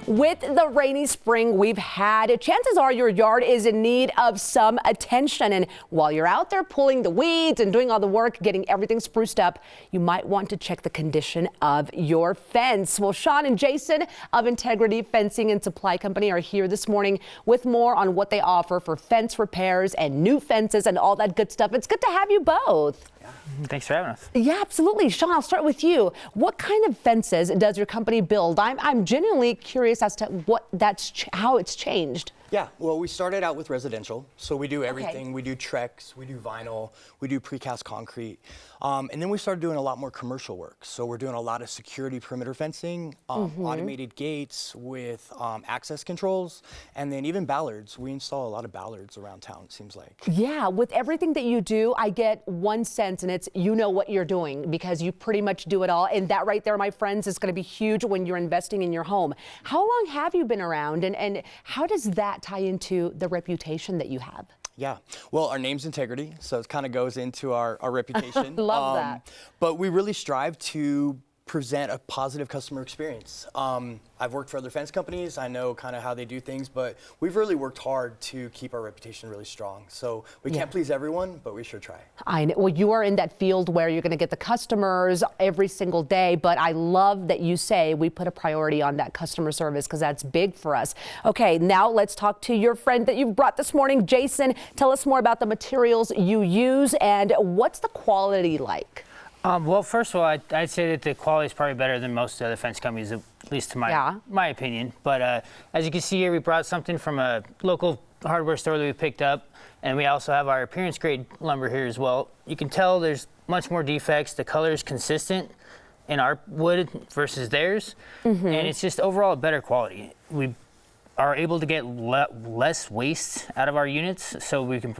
With the rainy spring we've had, chances are your yard is in need of some attention. And while you're out there pulling the weeds and doing all the work, getting everything spruced up, you might want to check the condition of your fence. Well, Sean and Jason of Integrity Fencing and Supply Company are here this morning with more on what they offer for fence repairs and new fences and all that good stuff. It's good to have you both. Thanks for having us. Yeah, absolutely. Sean, I'll start with you. What kind of fences does your company build? I'm genuinely curious as to how it's changed. Yeah, well, we started out with residential, so we do everything. Okay. We do Trex, we do vinyl, we do precast concrete, and then we started doing a lot more commercial work. So we're doing a lot of security perimeter fencing, automated gates with access controls, and then even ballards. We install a lot of ballards around town, it seems like. Yeah, with everything that you do, I get one sense, and it's you know what you're doing because you pretty much do it all. And that right there, my friends, is going to be huge when you're investing in your home. How long have you been around, and how does that tie into the reputation that you have? Yeah, well, our name's Integrity, so it kind of goes into our reputation. Love that. But we really strive to present a positive customer experience. I've worked for other fence companies. I know kind of how they do things, but we've really worked hard to keep our reputation really strong. So we can't please everyone, but we sure try. I know. Well, you are in that field where you're going to get the customers every single day, but I love that you say we put a priority on that customer service because that's big for us. Okay, now let's talk to your friend that you've brought this morning, Jason. Tell us more about the materials you use and what's the quality like? Well, first of all, I'd say that the quality is probably better than most other fence companies, at least to my opinion. But as you can see here, we brought something from a local hardware store that we picked up, and we also have our appearance grade lumber here as well. You can tell there's much more defects. The color is consistent in our wood versus theirs, and it's just overall a better quality. We are able to get less waste out of our units, so we can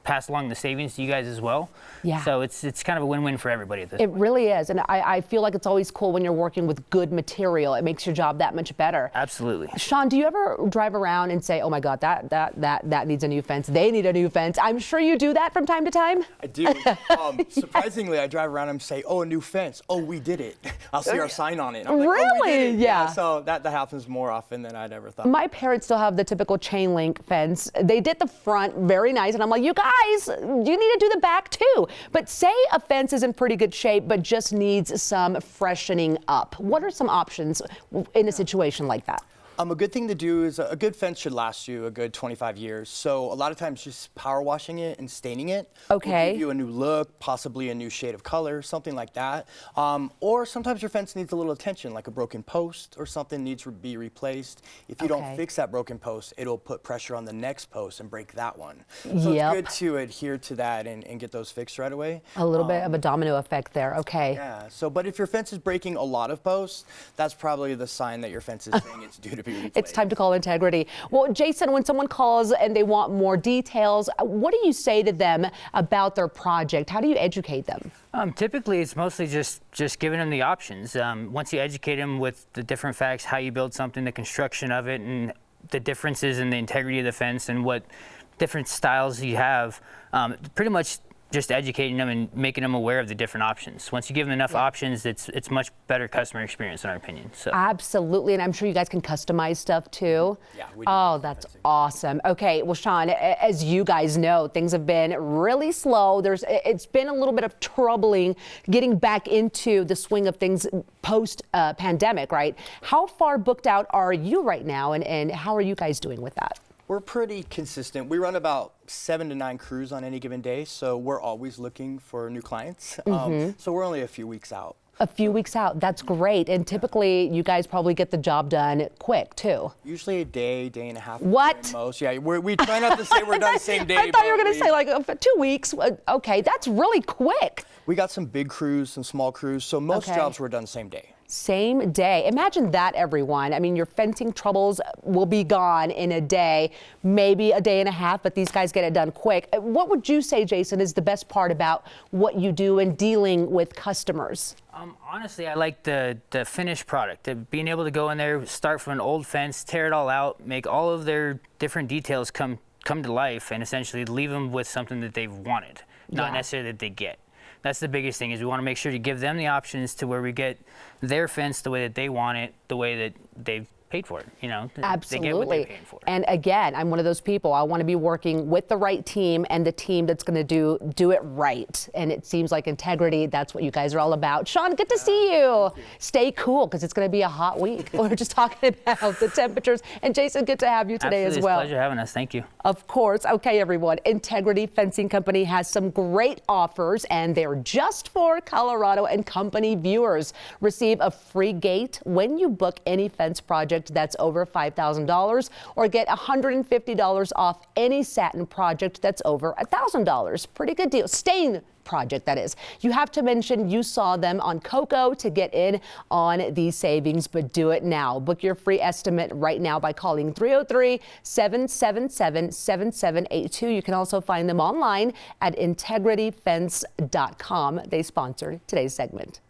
pass along the savings to you guys as well. Yeah. So it's kind of a win-win for everybody at this point. It really is. And I feel like it's always cool when you're working with good material. It makes your job that much better. Absolutely. Sean, do you ever drive around and say, oh my God, that needs a new fence. They need a new fence. I'm sure you do that from time to time. I do. Surprisingly, I drive around and say, oh, a new fence. Oh, we did it. I'll see our sign on it. I'm like, really? Oh, we did it. Yeah. So that happens more often than I'd ever thought. My parents still have the typical chain link fence. They did the front very nice. And I'm like, you guys, you need to do the back too. But say a fence is in pretty good shape, but just needs some freshening up. What are some options in a situation like that? A good thing to do is a good fence should last you a good 25 years. So a lot of times just power washing it and staining it will give you a new look, possibly a new shade of color, something like that. Or sometimes your fence needs a little attention, like a broken post or something needs to be replaced. If you don't fix that broken post, it'll put pressure on the next post and break that one. So it's good to adhere to that and get those fixed right away. A little bit of a domino effect there. Okay. Yeah. So, but if your fence is breaking a lot of posts, that's probably the sign that your fence is saying it's due to be replaced. It's time to call Integrity. Well, Jason, when someone calls and they want more details, what do you say to them about their project? How do you educate them? Typically, it's mostly just giving them the options. Once you educate them with the different facts, how you build something, the construction of it, and the differences in the integrity of the fence and what different styles you have, pretty much just educating them and making them aware of the different options. Once you give them enough options, it's much better customer experience in our opinion. So. Absolutely, and I'm sure you guys can customize stuff too. Yeah. Oh, that's awesome. Okay, well, Sean, as you guys know, things have been really slow. It's been a little bit of troubling getting back into the swing of things post pandemic, right? How far booked out are you right now, and how are you guys doing with that? We're pretty consistent. We run about 7 to 9 crews on any given day, so we're always looking for new clients. So we're only a few weeks out. A few weeks out, that's great. And typically, you guys probably get the job done quick, too. Usually a day and a half. What? Most. Yeah, we try not to say we're done the same day. I thought you were going to say like 2 weeks. Okay, that's really quick. We got some big crews, some small crews, so most jobs were done same day. Same day. Imagine that, everyone. I mean, your fencing troubles will be gone in a day, maybe a day and a half, but these guys get it done quick. What would you say, Jason, is the best part about what you do in dealing with customers? Honestly, I like the finished product. Being able to go in there, start from an old fence, tear it all out, make all of their different details come to life, and essentially leave them with something that they've wanted, not necessarily that they get. That's the biggest thing, is we want to make sure to give them the options to where we get their fence the way that they want it, the way that they've paid for it. You know, Absolutely. They get what they're paying for. And again, I'm one of those people. I want to be working with the right team and the team that's going to do it right. And it seems like integrity, that's what you guys are all about. Sean, good to see you. Stay cool because it's going to be a hot week. We're just talking about the temperatures. And Jason, good to have you today Absolutely, as well. It's a pleasure having us. Thank you. Of course. Okay, everyone. Integrity Fencing Company has some great offers, and they're just for Colorado and Company viewers. Receive a free gate when you book any fence project that's over $5,000, or get $150 off any satin project that's over $1,000. Pretty good deal. Stain project, that is. You have to mention you saw them on Coco to get in on these savings, but do it now. Book your free estimate right now by calling 303-777-7782. You can also find them online at integrityfence.com. They sponsored today's segment.